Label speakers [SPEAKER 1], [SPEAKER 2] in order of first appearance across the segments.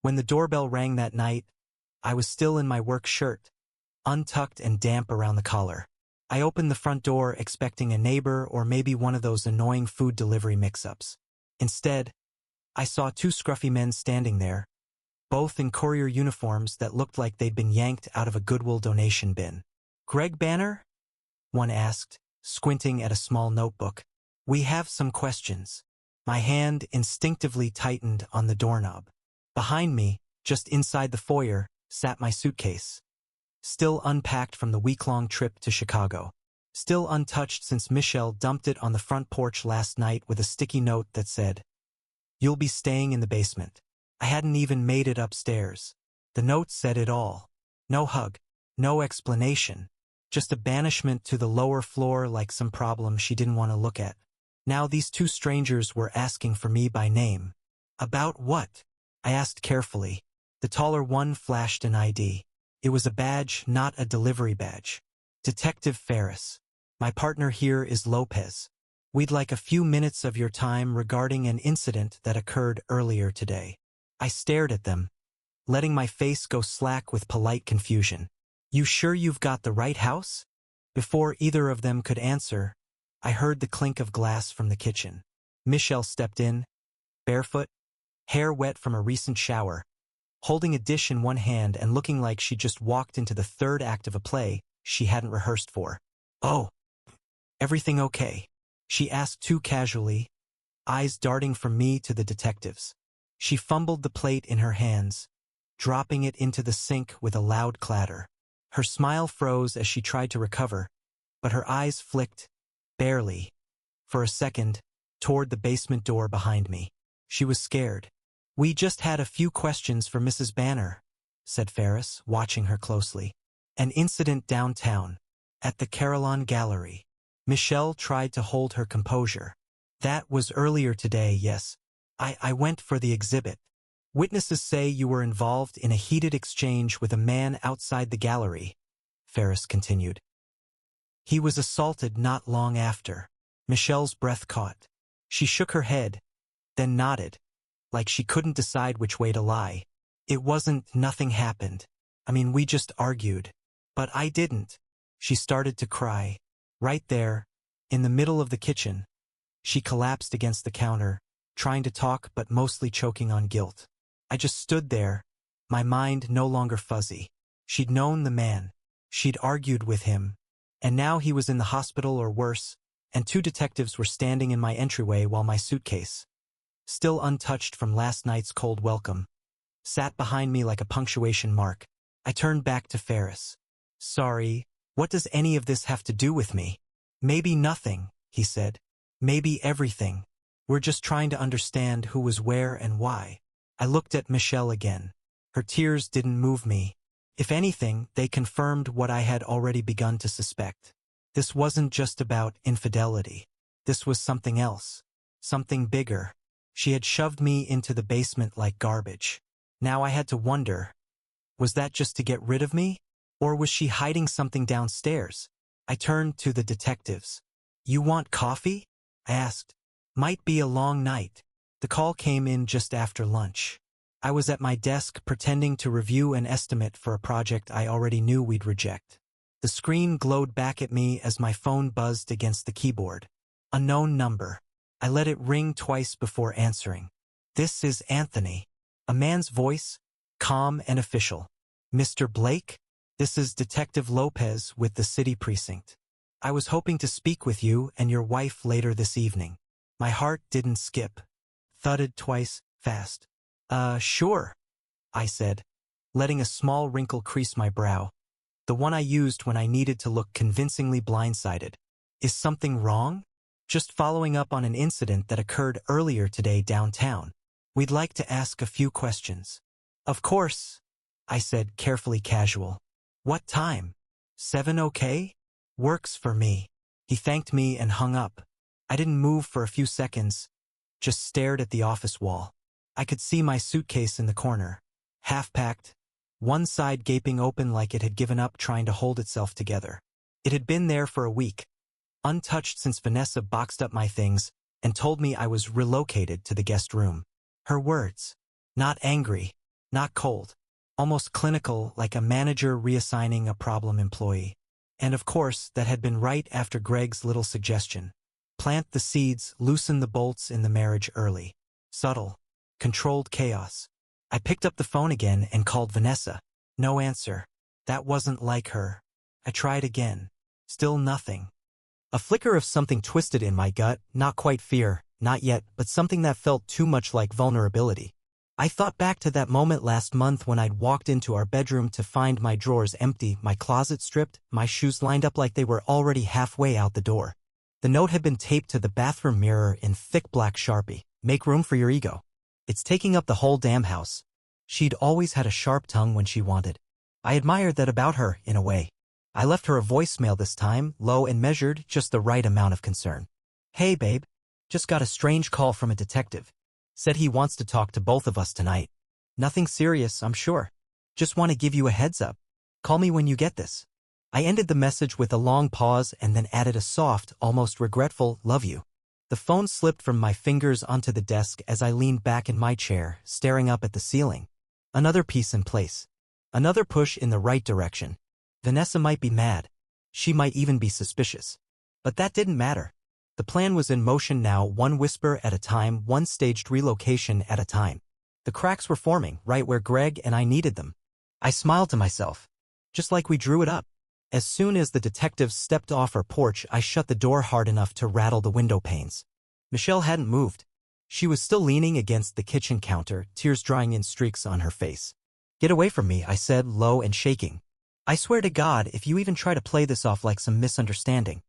[SPEAKER 1] When the doorbell rang that night, I was still in my work shirt, untucked and damp around the collar. I opened the front door expecting a neighbor or maybe one of those annoying food delivery mix-ups. Instead, I saw two scruffy men standing there, both in courier uniforms that looked like they'd been yanked out of a Goodwill donation bin. "Greg Banner?" one asked, squinting at a small notebook. "We have some questions." My hand instinctively tightened on the doorknob. Behind me, just inside the foyer, sat my suitcase. Still unpacked from the week-long trip to Chicago. Still untouched since Michelle dumped it on the front porch last night with a sticky note that said, "You'll be staying in the basement." I hadn't even made it upstairs. The note said it all. No hug, no explanation, just a banishment to the lower floor like some problem she didn't want to look at. Now these two strangers were asking for me by name. About what? I asked carefully. The taller one flashed an ID. It was a badge, not a delivery badge. "Detective Ferris. My partner here is Lopez. We'd like a few minutes of your time regarding an incident that occurred earlier today." I stared at them, letting my face go slack with polite confusion. "You sure you've got the right house?" Before either of them could answer, I heard the clink of glass from the kitchen. Michelle stepped in, barefoot, hair wet from a recent shower, holding a dish in one hand and looking like she just walked into the third act of a play she hadn't rehearsed for. "Oh, everything okay?" she asked too casually, eyes darting from me to the detectives. She fumbled the plate in her hands, dropping it into the sink with a loud clatter. Her smile froze as she tried to recover, but her eyes flicked, barely, for a second, toward the basement door behind me. She was scared. "We just had a few questions for Mrs. Banner," said Ferris, watching her closely. "An incident downtown, at the Carillon Gallery." Michelle tried to hold her composure. "That was earlier today, yes. I went for the exhibit. Witnesses say you were involved in a heated exchange with a man outside the gallery," Ferris continued. "He was assaulted not long after." Michelle's breath caught. She shook her head, then nodded, like she couldn't decide which way to lie. Nothing happened. I mean, we just argued. But I didn't." She started to cry. Right there, in the middle of the kitchen. She collapsed against the counter, trying to talk but mostly choking on guilt. I just stood there, my mind no longer fuzzy. She'd known the man. She'd argued with him. And now he was in the hospital or worse, and two detectives were standing in my entryway while my suitcase, still untouched from last night's cold welcome, sat behind me like a punctuation mark. I turned back to Ferris. "Sorry, what does any of this have to do with me?" "Maybe nothing," he said. "Maybe everything. We're just trying to understand who was where and why." I looked at Michelle again. Her tears didn't move me. If anything, they confirmed what I had already begun to suspect. This wasn't just about infidelity. This was something else. Something bigger. She had shoved me into the basement like garbage. Now I had to wonder, was that just to get rid of me? Or was she hiding something downstairs? I turned to the detectives. "You want coffee?" I asked. "Might be a long night." The call came in just after lunch. I was at my desk pretending to review an estimate for a project I already knew we'd reject. The screen glowed back at me as my phone buzzed against the keyboard. Unknown number. I let it ring twice before answering. "This is Anthony." A man's voice, calm and official. "Mr. Blake? This is Detective Lopez with the city precinct. I was hoping to speak with you and your wife later this evening." My heart didn't skip. Thudded twice, fast. Sure," I said, letting a small wrinkle crease my brow. The one I used when I needed to look convincingly blindsided. "Is something wrong?" "Just following up on an incident that occurred earlier today downtown. We'd like to ask a few questions." "Of course," I said, carefully casual. "What time? 7 okay?" "Works for me." He thanked me and hung up. I didn't move for a few seconds, just stared at the office wall. I could see my suitcase in the corner, half-packed, one side gaping open like it had given up trying to hold itself together. It had been there for a week, untouched since Vanessa boxed up my things and told me I was relocated to the guest room. Her words. Not angry, Not cold. Almost clinical, like a manager reassigning a problem employee. And of course, that had been right after Greg's little suggestion. Plant the seeds, loosen the bolts in the marriage early. Subtle. Controlled chaos. I picked up the phone again and called Vanessa. No answer. That wasn't like her. I tried again. Still nothing. A flicker of something twisted in my gut, not quite fear, not yet, but something that felt too much like vulnerability. I thought back to that moment last month when I'd walked into our bedroom to find my drawers empty, my closet stripped, my shoes lined up like they were already halfway out the door. The note had been taped to the bathroom mirror in thick black Sharpie. Make room for your ego. It's taking up the whole damn house. She'd always had a sharp tongue when she wanted. I admired that about her, in a way. I left her a voicemail this time, low and measured, just the right amount of concern. Hey babe. Just got a strange call from a detective. Said he wants to talk to both of us tonight. Nothing serious, I'm sure. Just want to give you a heads up. Call me when you get this. I ended the message with a long pause and then added a soft, almost regretful, love you. The phone slipped from my fingers onto the desk as I leaned back in my chair, staring up at the ceiling. Another piece in place. Another push in the right direction. Vanessa might be mad. She might even be suspicious. But that didn't matter. The plan was in motion now, one whisper at a time, one staged relocation at a time. The cracks were forming, right where Greg and I needed them. I smiled to myself. Just like we drew it up. As soon as the detectives stepped off our porch, I shut the door hard enough to rattle the window panes. Michelle hadn't moved. She was still leaning against the kitchen counter, tears drying in streaks on her face. Get away from me, I said, low and shaking. I swear to God, if you even try to play this off like some misunderstanding.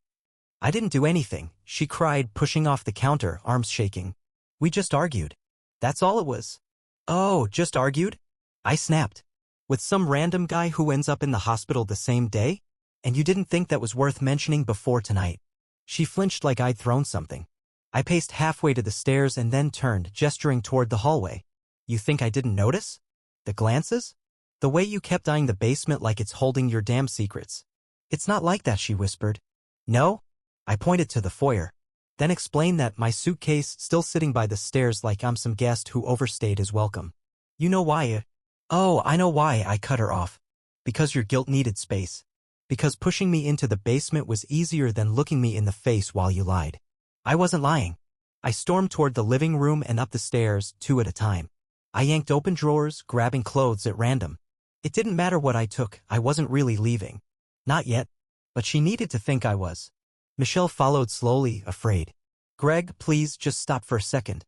[SPEAKER 1] I didn't do anything, she cried, pushing off the counter, arms shaking. We just argued. That's all it was. Oh, just argued? I snapped. With some random guy who ends up in the hospital the same day? And you didn't think that was worth mentioning before tonight? She flinched like I'd thrown something. I paced halfway to the stairs and then turned, gesturing toward the hallway. You think I didn't notice? The glances? The way you kept eyeing the basement like it's holding your damn secrets. It's not like that, she whispered. No? I pointed to the foyer. Then explained that my suitcase still sitting by the stairs like I'm some guest who overstayed his welcome. You know why? Oh, I know why, I cut her off. Because your guilt needed space. Because pushing me into the basement was easier than looking me in the face while you lied. I wasn't lying. I stormed toward the living room and up the stairs, two at a time. I yanked open drawers, grabbing clothes at random. It didn't matter what I took, I wasn't really leaving. Not yet. But she needed to think I was. Michelle followed slowly, afraid. Greg, please just stop for a second.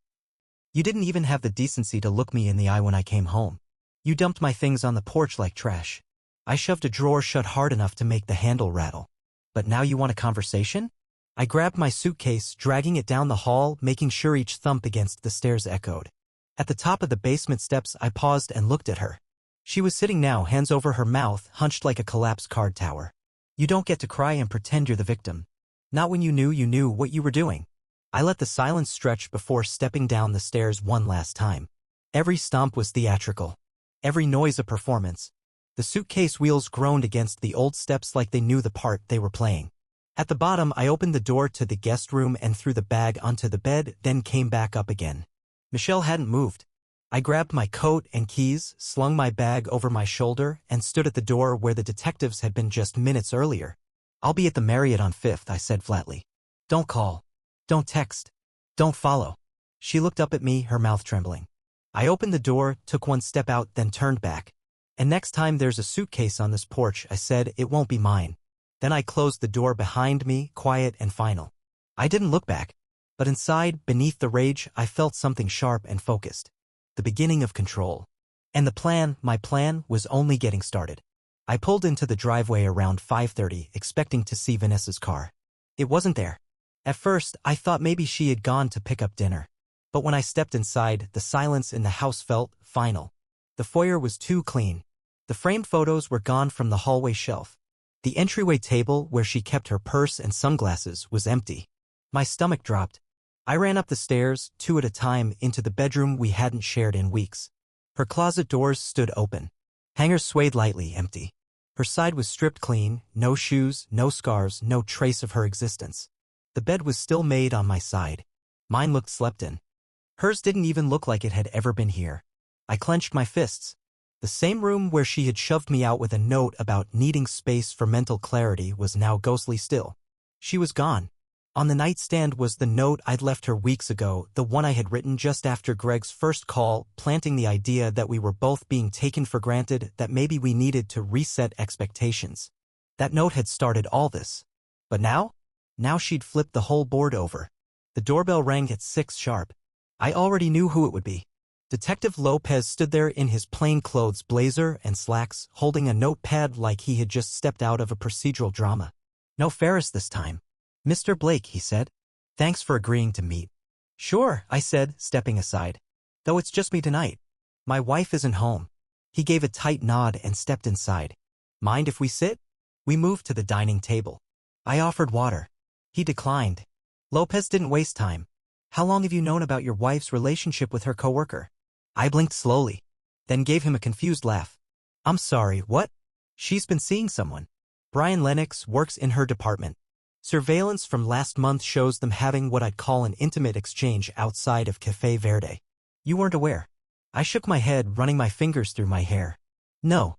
[SPEAKER 1] You didn't even have the decency to look me in the eye when I came home. You dumped my things on the porch like trash. I shoved a drawer shut hard enough to make the handle rattle. But now you want a conversation? I grabbed my suitcase, dragging it down the hall, making sure each thump against the stairs echoed. At the top of the basement steps, I paused and looked at her. She was sitting now, hands over her mouth, hunched like a collapsed card tower. You don't get to cry and pretend you're the victim. Not when you knew what you were doing. I let the silence stretch before stepping down the stairs one last time. Every stomp was theatrical. Every noise a performance. The suitcase wheels groaned against the old steps like they knew the part they were playing. At the bottom, I opened the door to the guest room and threw the bag onto the bed, then came back up again. Michelle hadn't moved. I grabbed my coat and keys, slung my bag over my shoulder, and stood at the door where the detectives had been just minutes earlier. I'll be at the Marriott on 5th, I said flatly. Don't call. Don't text. Don't follow. She looked up at me, her mouth trembling. I opened the door, took one step out, then turned back. And next time there's a suitcase on this porch, I said, it won't be mine. Then I closed the door behind me, quiet and final. I didn't look back. But inside, beneath the rage, I felt something sharp and focused. The beginning of control. And the plan, my plan, was only getting started. I pulled into the driveway around 5:30, expecting to see Vanessa's car. It wasn't there. At first, I thought maybe she had gone to pick up dinner. But when I stepped inside, the silence in the house felt final. The foyer was too clean. The framed photos were gone from the hallway shelf. The entryway table, where she kept her purse and sunglasses, was empty. My stomach dropped. I ran up the stairs, two at a time, into the bedroom we hadn't shared in weeks. Her closet doors stood open. Hangers swayed lightly, empty. Her side was stripped clean, no shoes, no scars, no trace of her existence. The bed was still made on my side. Mine looked slept in. Hers didn't even look like it had ever been here. I clenched my fists. The same room where she had shoved me out with a note about needing space for mental clarity was now ghostly still. She was gone. On the nightstand was the note I'd left her weeks ago, the one I had written just after Greg's first call, planting the idea that we were both being taken for granted, that maybe we needed to reset expectations. That note had started all this. But now? Now she'd flipped the whole board over. The doorbell rang at 6 sharp. I already knew who it would be. Detective Lopez stood there in his plainclothes blazer and slacks, holding a notepad like he had just stepped out of a procedural drama. No Ferris this time. Mr. Blake, he said. Thanks for agreeing to meet. Sure, I said, stepping aside. Though it's just me tonight. My wife isn't home. He gave a tight nod and stepped inside. Mind if we sit? We moved to the dining table. I offered water. He declined. Lopez didn't waste time. How long have you known about your wife's relationship with her coworker? I blinked slowly, then gave him a confused laugh. I'm sorry, what? She's been seeing someone. Brian Lennox works in her department. Surveillance from last month shows them having what I'd call an intimate exchange outside of Café Verde. You weren't aware? I shook my head, running my fingers through my hair. No.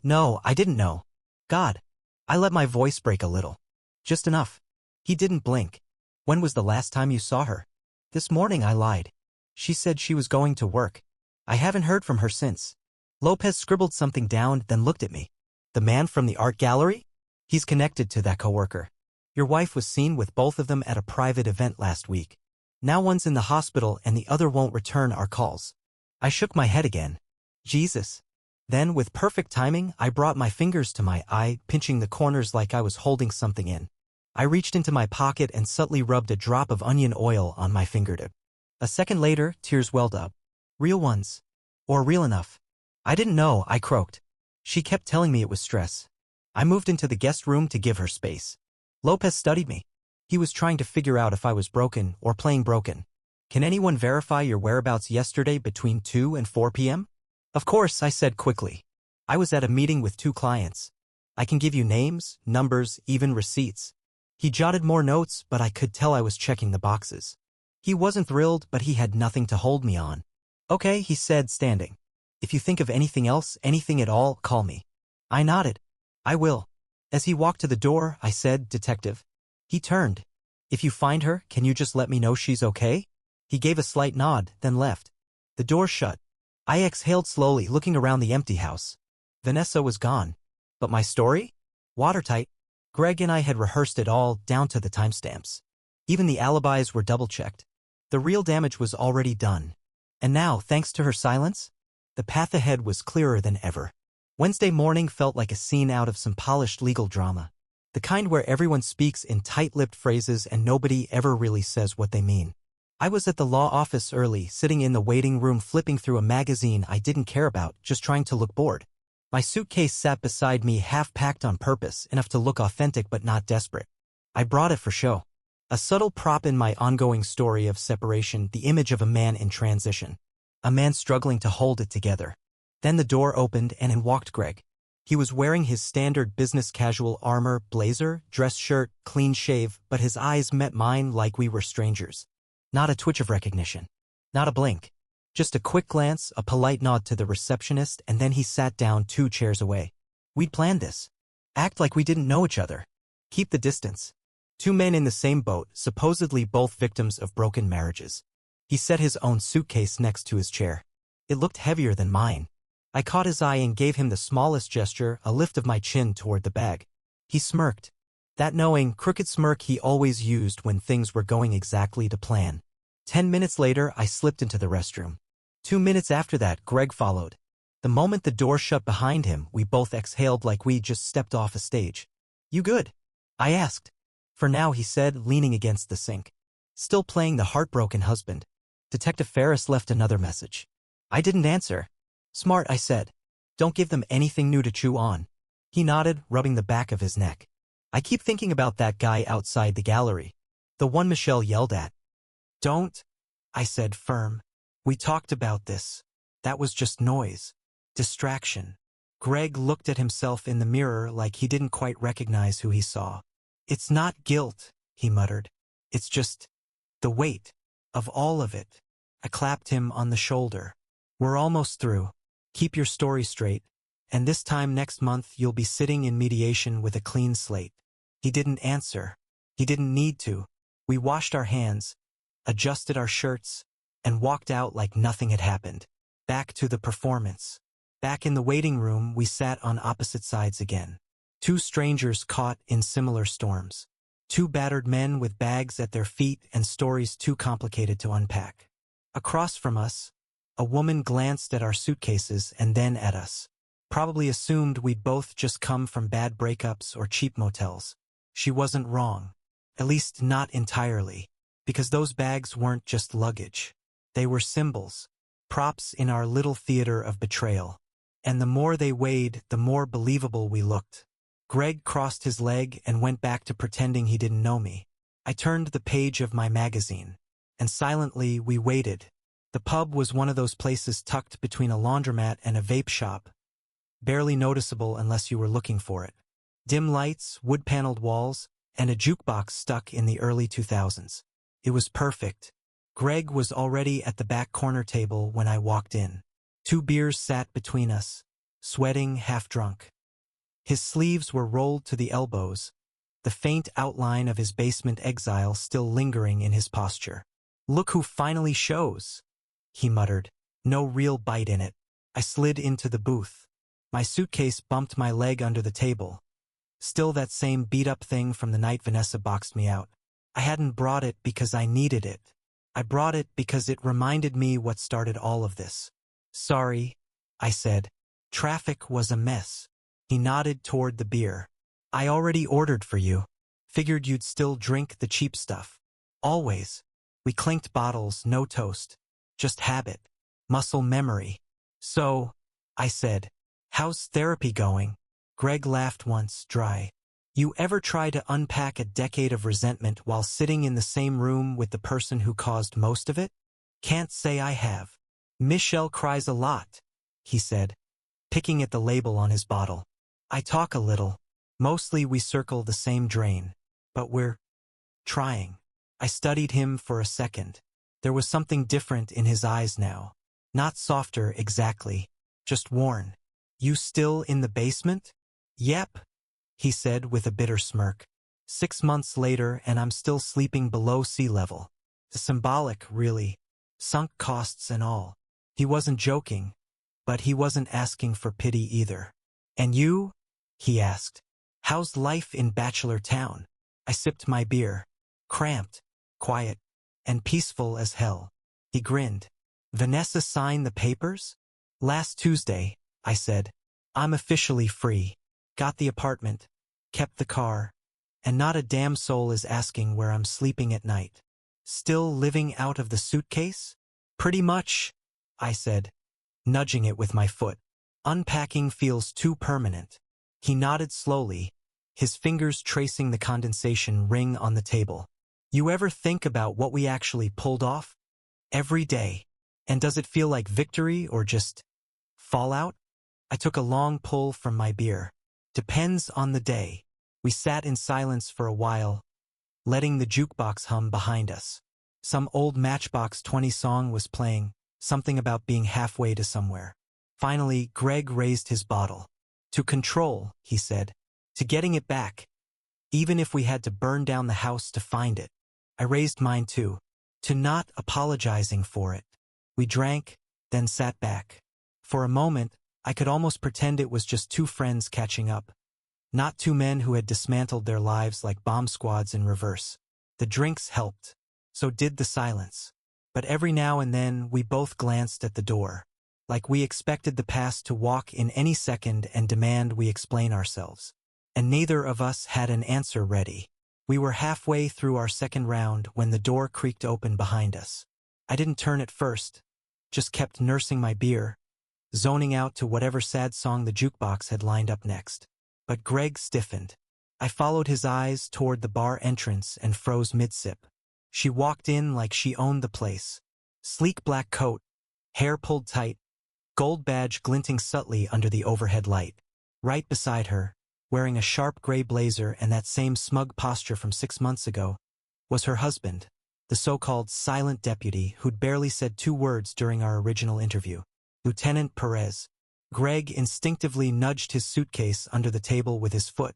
[SPEAKER 1] No, I didn't know. God. I let my voice break a little. Just enough. He didn't blink. When was the last time you saw her? This morning, I lied. She said she was going to work. I haven't heard from her since. Lopez scribbled something down, then looked at me. The man from the art gallery? He's connected to that coworker. Your wife was seen with both of them at a private event last week. Now one's in the hospital and the other won't return our calls. I shook my head again. Jesus. Then, with perfect timing, I brought my fingers to my eye, pinching the corners like I was holding something in. I reached into my pocket and subtly rubbed a drop of onion oil on my fingertip. A second later, tears welled up. Real ones. Or real enough. I didn't know, I croaked. She kept telling me it was stress. I moved into the guest room to give her space. Lopez studied me. He was trying to figure out if I was broken or playing broken. Can anyone verify your whereabouts yesterday between 2 and 4 p.m.? Of course, I said quickly. I was at a meeting with 2 clients. I can give you names, numbers, even receipts. He jotted more notes, but I could tell I was checking the boxes. He wasn't thrilled, but he had nothing to hold me on. Okay, he said, standing. If you think of anything else, anything at all, call me. I nodded. I will. As he walked to the door, I said, Detective. He turned. If you find her, can you just let me know she's okay? He gave a slight nod, then left. The door shut. I exhaled slowly, looking around the empty house. Vanessa was gone. But my story? Watertight. Greg and I had rehearsed it all, down to the timestamps. Even the alibis were double-checked. The real damage was already done. And now, thanks to her silence, the path ahead was clearer than ever. Wednesday morning felt like a scene out of some polished legal drama. The kind where everyone speaks in tight-lipped phrases and nobody ever really says what they mean. I was at the law office early, sitting in the waiting room flipping through a magazine I didn't care about, just trying to look bored. My suitcase sat beside me, half-packed on purpose, enough to look authentic but not desperate. I brought it for show. A subtle prop in my ongoing story of separation, the image of a man in transition. A man struggling to hold it together. Then the door opened and in walked Greg. He was wearing his standard business casual armor, blazer, dress shirt, clean shave, but his eyes met mine like we were strangers. Not a twitch of recognition. Not a blink. Just a quick glance, a polite nod to the receptionist, and then he sat down 2 chairs away. We'd planned this. Act like we didn't know each other. Keep the distance. 2 men in the same boat, supposedly both victims of broken marriages. He set his own suitcase next to his chair. It looked heavier than mine. I caught his eye and gave him the smallest gesture, a lift of my chin toward the bag. He smirked. That knowing, crooked smirk he always used when things were going exactly to plan. 10 minutes later, I slipped into the restroom. 2 minutes after that, Greg followed. The moment the door shut behind him, we both exhaled like we just stepped off a stage. You good? I asked. For now, he said, leaning against the sink. Still playing the heartbroken husband. Detective Ferris left another message. I didn't answer. Smart, I said. Don't give them anything new to chew on. He nodded, rubbing the back of his neck. I keep thinking about that guy outside the gallery. The one Michelle yelled at. Don't, I said firm. We talked about this. That was just noise. Distraction. Greg looked at himself in the mirror like he didn't quite recognize who he saw. It's not guilt, he muttered. It's just the weight of all of it. I clapped him on the shoulder. We're almost through. Keep your story straight, and this time next month you'll be sitting in mediation with a clean slate." He didn't answer. He didn't need to. We washed our hands, adjusted our shirts, and walked out like nothing had happened. Back to the performance. Back in the waiting room, we sat on opposite sides again. Two strangers caught in similar storms. Two battered men with bags at their feet and stories too complicated to unpack. Across from us, a woman glanced at our suitcases and then at us. Probably assumed we'd both just come from bad breakups or cheap motels. She wasn't wrong. At least not entirely. Because those bags weren't just luggage. They were symbols. Props in our little theater of betrayal. And the more they weighed, the more believable we looked. Greg crossed his leg and went back to pretending he didn't know me. I turned the page of my magazine. And silently we waited. The pub was one of those places tucked between a laundromat and a vape shop. Barely noticeable unless you were looking for it. Dim lights, wood-paneled walls, and a jukebox stuck in the early 2000s. It was perfect. Greg was already at the back corner table when I walked in. 2 beers sat between us, sweating, half-drunk. His sleeves were rolled to the elbows, the faint outline of his basement exile still lingering in his posture. "Look who finally shows," he muttered. No real bite in it. I slid into the booth. My suitcase bumped my leg under the table. Still that same beat-up thing from the night Vanessa boxed me out. I hadn't brought it because I needed it. I brought it because it reminded me what started all of this. "Sorry," I said. "Traffic was a mess." He nodded toward the beer. "I already ordered for you. Figured you'd still drink the cheap stuff." "Always." We clinked bottles, no toast. Just habit. Muscle memory. "So," I said, "how's therapy going?" Greg laughed once, dry. "You ever try to unpack a decade of resentment while sitting in the same room with the person who caused most of it?" "Can't say I have." "Michelle cries a lot," he said, picking at the label on his bottle. "I talk a little. Mostly we circle the same drain. But we're trying." I studied him for a second. There was something different in his eyes now. Not softer exactly, just worn. "You still in the basement?" "Yep," he said with a bitter smirk. 6 months later and I'm still sleeping below sea level. Symbolic, really. Sunk costs and all. He wasn't joking, but he wasn't asking for pity either. "And you?" he asked. "How's life in Bachelor Town?" I sipped my beer. "Cramped, quiet, and peaceful as hell." He grinned. "Vanessa signed the papers?" "Last Tuesday," I said. "I'm officially free. Got the apartment, kept the car, and not a damn soul is asking where I'm sleeping at night." "Still living out of the suitcase?" "Pretty much," I said, nudging it with my foot. "Unpacking feels too permanent." He nodded slowly, his fingers tracing the condensation ring on the table. "You ever think about what we actually pulled off?" "Every day." "And does it feel like victory or just fallout?" I took a long pull from my beer. "Depends on the day." We sat in silence for a while, letting the jukebox hum behind us. Some old Matchbox 20 song was playing, something about being halfway to somewhere. Finally, Greg raised his bottle. "To control," he said. "To getting it back. Even if we had to burn down the house to find it." I raised mine too. "To not apologizing for it." We drank, then sat back. For a moment, I could almost pretend it was just 2 friends catching up. Not 2 men who had dismantled their lives like bomb squads in reverse. The drinks helped. So did the silence. But every now and then, we both glanced at the door. Like we expected the past to walk in any second and demand we explain ourselves. And neither of us had an answer ready. We were halfway through our second round when the door creaked open behind us. I didn't turn at first, just kept nursing my beer, zoning out to whatever sad song the jukebox had lined up next. But Greg stiffened. I followed his eyes toward the bar entrance and froze mid-sip. She walked in like she owned the place. Sleek black coat, hair pulled tight, gold badge glinting subtly under the overhead light. Right beside her, wearing a sharp gray blazer and that same smug posture from 6 months ago, was her husband, the so-called silent deputy who'd barely said 2 words during our original interview. Lieutenant Perez. Greg instinctively nudged his suitcase under the table with his foot,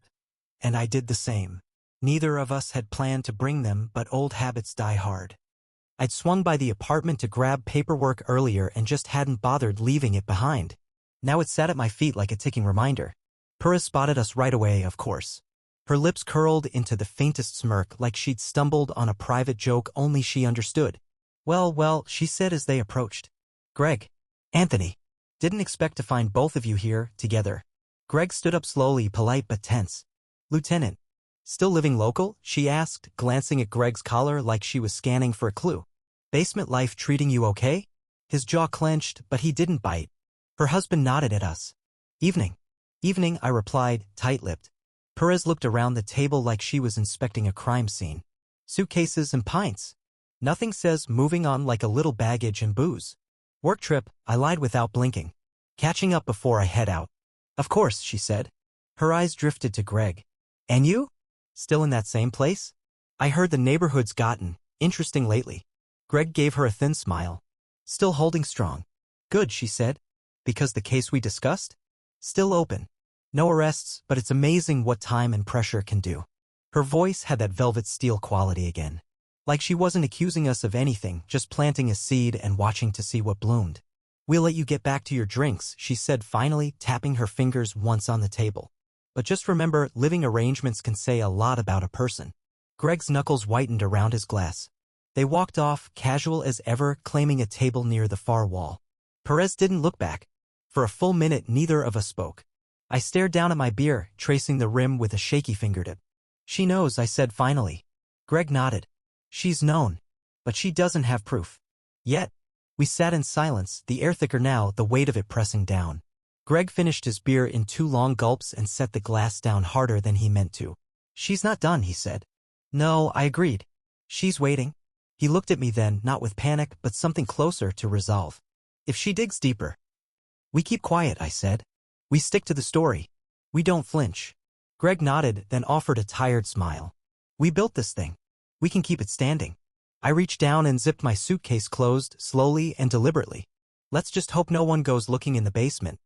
[SPEAKER 1] and I did the same. Neither of us had planned to bring them, but old habits die hard. I'd swung by the apartment to grab paperwork earlier and just hadn't bothered leaving it behind. Now it sat at my feet like a ticking reminder. Pura spotted us right away, of course. Her lips curled into the faintest smirk like she'd stumbled on a private joke only she understood. Well, she said as they approached. Greg. Anthony. Didn't expect to find both of you here, together. Greg stood up slowly, polite but tense. Lieutenant. Still living local? She asked, glancing at Greg's collar like she was scanning for a clue. Basement life treating you okay? His jaw clenched, but he didn't bite. Her husband nodded at us. Evening. Evening, I replied, tight-lipped. Perez looked around the table like she was inspecting a crime scene. Suitcases and pints. Nothing says moving on like a little baggage and booze. Work trip, I lied without blinking. Catching up before I head out. Of course, she said. Her eyes drifted to Greg. And you? Still in that same place? I heard the neighborhood's gotten interesting lately. Greg gave her a thin smile. Still holding strong. Good, she said. Because the case we discussed? Still open. No arrests, but it's amazing what time and pressure can do. Her voice had that velvet steel quality again. Like she wasn't accusing us of anything, just planting a seed and watching to see what bloomed. We'll let you get back to your drinks, she said finally, tapping her fingers once on the table. But just remember, living arrangements can say a lot about a person. Greg's knuckles whitened around his glass. They walked off, casual as ever, claiming a table near the far wall. Perez didn't look back. For a full minute, neither of us spoke. I stared down at my beer, tracing the rim with a shaky fingertip. She knows, I said finally. Greg nodded. She's known. But she doesn't have proof. Yet. We sat in silence, the air thicker now, the weight of it pressing down. Greg finished his beer in 2 long gulps and set the glass down harder than he meant to. She's not done, he said. No, I agreed. She's waiting. He looked at me then, not with panic, but something closer to resolve. If she digs deeper. We keep quiet, I said. We stick to the story. We don't flinch. Greg nodded, then offered a tired smile. We built this thing. We can keep it standing. I reached down and zipped my suitcase closed, slowly and deliberately. Let's just hope no one goes looking in the basement.